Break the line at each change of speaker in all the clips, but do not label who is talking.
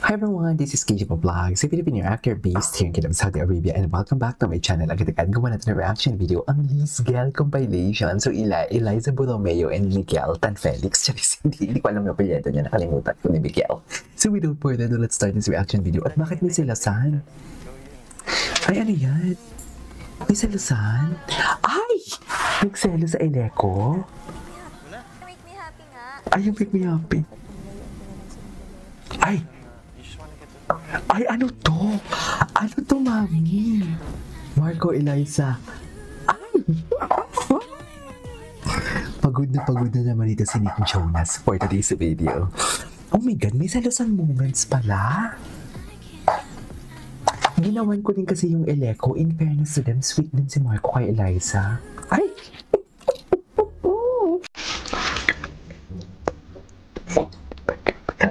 Hi everyone, this is KJ Vlog, si Filipino actor based here in Kingdom, Saudi Arabia, and welcome back to my channel. Agad-agad gawa natin na reaction video ang Liz Girl compilation. So Eliza Borromeo and Miguel Tan Felix. Hindi ko alam yung apelyido niya, nakalimutan ko ni Miguel. So without further ado, let's start this reaction video. At bakit may silasan? Ay, ano yan? May silasan? Ay! Nagselo sa Eleco?
Make me happy nga.
Ay, yung make me happy. Ay! Ay, ano to? Ano to, mami? Marco, Eliza. Ay! Pagod na naman ito si Nick Jonas for today's video. Oh my God, may salusan moments pala. Ginawan ko din kasi yung Eleco. In fairness to them, sweet din si Marco kay Eliza. Ay!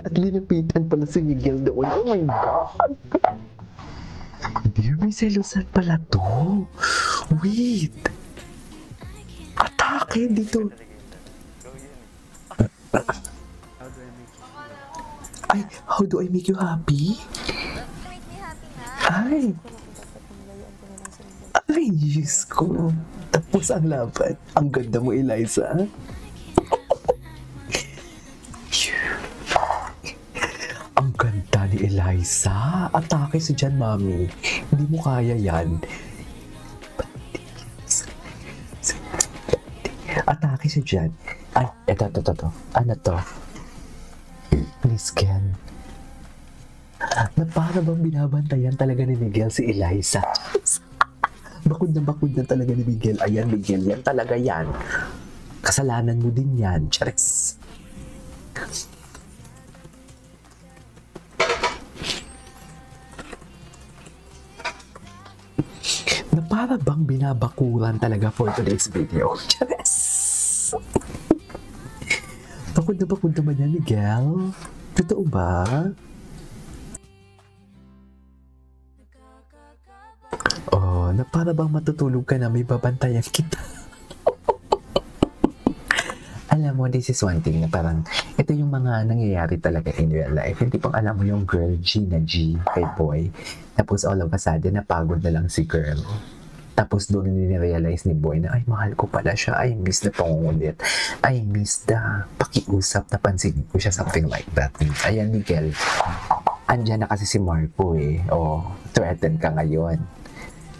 At linapitan pala si Miguel doon. Oh my God! Dear, may selusan pala to. Wait! Atake dito. Ay, how do I make you happy?
Make me happy nga.
Ay! Ay, Diyos ko. Tapos ang laban. Ang ganda mo, Eliza. Ang ganda ni Eliza. Atake si Jan, mami. Hindi mo kaya yan. Atake si Jan. Ay, eto. Ano to? Miss Ken. Na para bang binabantayan talaga ni Miguel si Eliza. Bakod na talaga ni Miguel. Ayan, Miguel, yan talaga yan. Kasalanan mo din yan. Charis. Na para bang binabakuran talaga for today's video. Charis. Bakod naman yan, Miguel. Totoo ba? Oh, na para bang matutulog ka na may babantayan kita. Alam mo, this is one thing na parang ito yung mga nangyayari talaga in real life. Hindi pang alam mo yung girl G na G kay boy. Tapos all of a sudden, napagod na lang si girl. Tapos doon nire-realize ni boy na, ay, mahal ko pala siya. Ay, miss na pangungulit. Ay, miss na pakiusap, napansin ko siya, something like that. Ayan, Miguel. Andyan na kasi si Marco eh. Oh, threaten ka ngayon.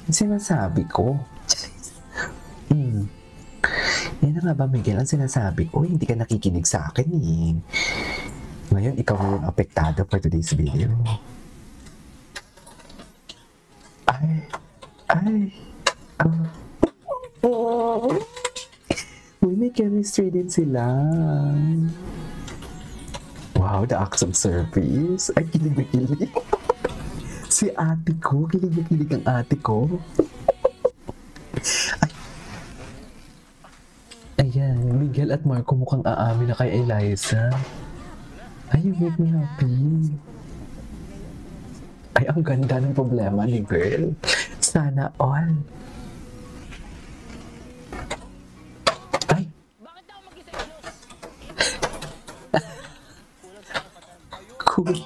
Sinasabi ko. Yan na nga ba, Miguel? Ang sinasabi ko, hindi ka nakikinig sa akin eh. Ngayon, ikaw yung apektado for today's video. Uy, may chemistry din sila. Wow, the acts of service. Ay, kilig na kilig. Si ate ko, kilig na kilig ang ate ko. Ayan, Miguel at Marco mukhang aamin na kay Eliza. Ay, you make me happy. Ay, ang ganda ng problema ni girl. Sana all. Ay. Cool.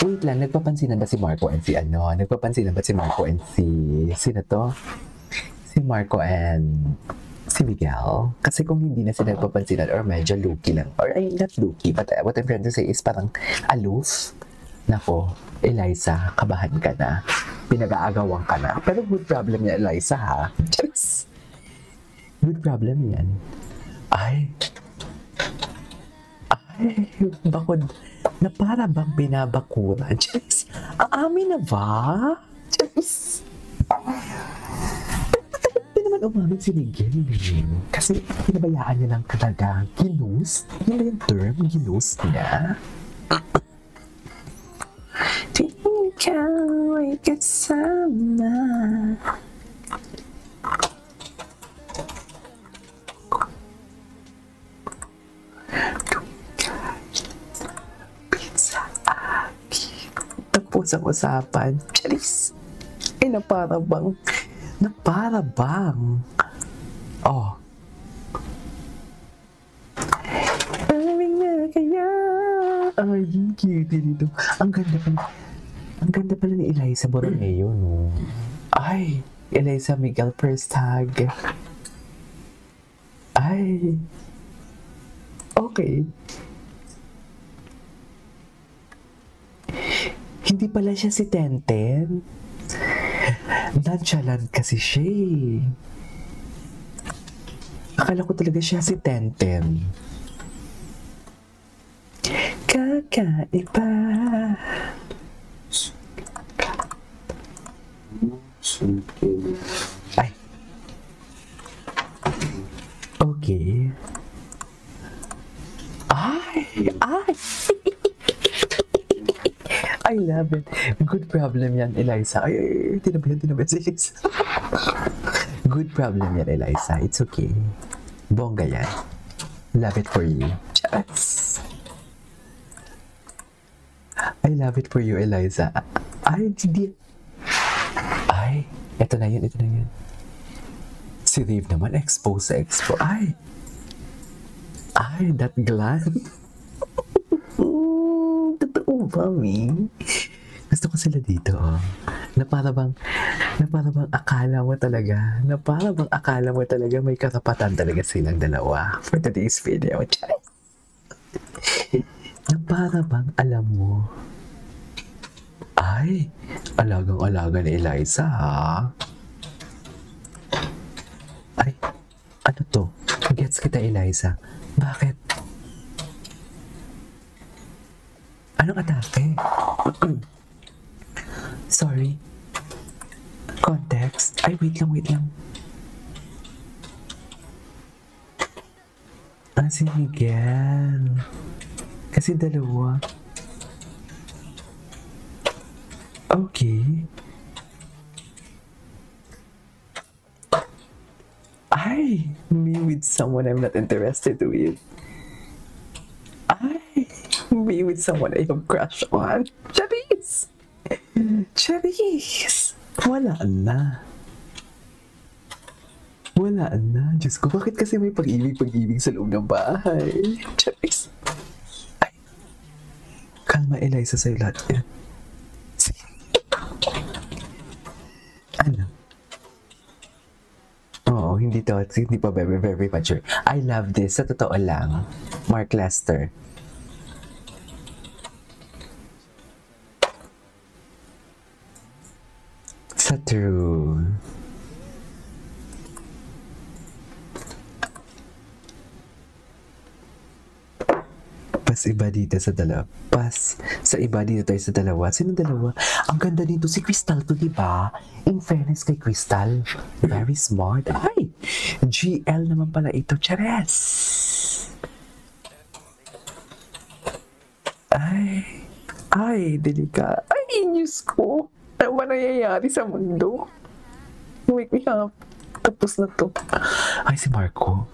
Wait lang, nagpapansinan ba si Marco and si ano? Nagpapansinan ba si Marco and sino to? Si Marco and si Miguel? Kasi kung hindi na sila nagpapansinan or medyo looky lang, or ay, not looky, but what I'm trying to say is parang aloof. Nako, Eliza, kabahan ka na. Pinag-aagawan ka na. Pero good problem yan, Eliza, ha? Just good problem yan. Ay, bakod na para bang binabakuran. Diyos, aamin na ba? Diyos. Hindi naman umamin si Miguel. Kasi pinabayaan niya lang talaga. Ginus? Yun ba yung term? Ginus niya? Ikaw ay kasama. Tapos ang usapan. Charis. Ay, na para bang, oh. Aming na kaya. Ay, cute dito. Ang ganda pala ni Eliza Borromeo, no? Ay, Eliza Miguel first tag. Ay, okay. Hindi pala siya si Tenten. Nonchalant kasi siya eh. Akala ko talaga siya si Tenten. Kakaiba. Ay. Okay. Ay! I love it. Good problem yan, Eliza. Ay, tinabihan si Eliza. Good problem yan, Eliza. It's okay. Bongga yan. Love it for you. Just. I love it for you, Eliza. Ay, hindi. Ay, ito na yun. Si Dave naman, expose. Ay, that gland. Totoo ba, Mi? Gusto ko sila dito, oh. Na para bang akala mo talaga may karapatan talaga silang dalawa for today's video. Na para bang alam mo, ay, alagang-alaga ni Eliza, ha? Ay, ano to? Gets kita, Eliza. Bakit? Anong atake? Sorry. Context. Ay, wait lang. Si Miguel. Kasi dalawa. Okay. Ay, me with someone I'm not interested with. Ay, me with someone I have crush on. Charis! Wala na. Diyos ko, bakit kasi may pag-ibig sa loob ng bahay? Charis! Ay, kalma, Eliza, sa'yo lahat yan. Ano? Oo, hindi pa very mature. I love this. Sa totoo lang. Mark Lester. Sa true. Iba dito sa dalawa. Sa iba dito tayo sa dalawa. Sino dalawa? Ang ganda dito si Crystal to, diba? In fairness kay Crystal, very smart. Ay! GL naman pala ito. Chares! Ay, delika. Ay, Diyos ko. Ano ba nangyayari sa mundo? Wake me up. Tapos na to. Ay, si Marco.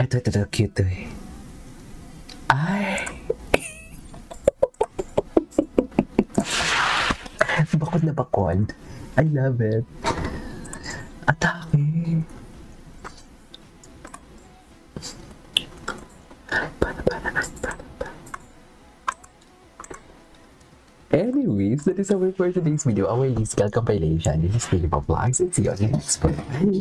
Ito, cute to eh. Ay! Bakod na bakod. I love it. Atake. Anyways, that is our for today's video. Our musical compilation. This is Philip Vlogs and see you on the next one. Bye!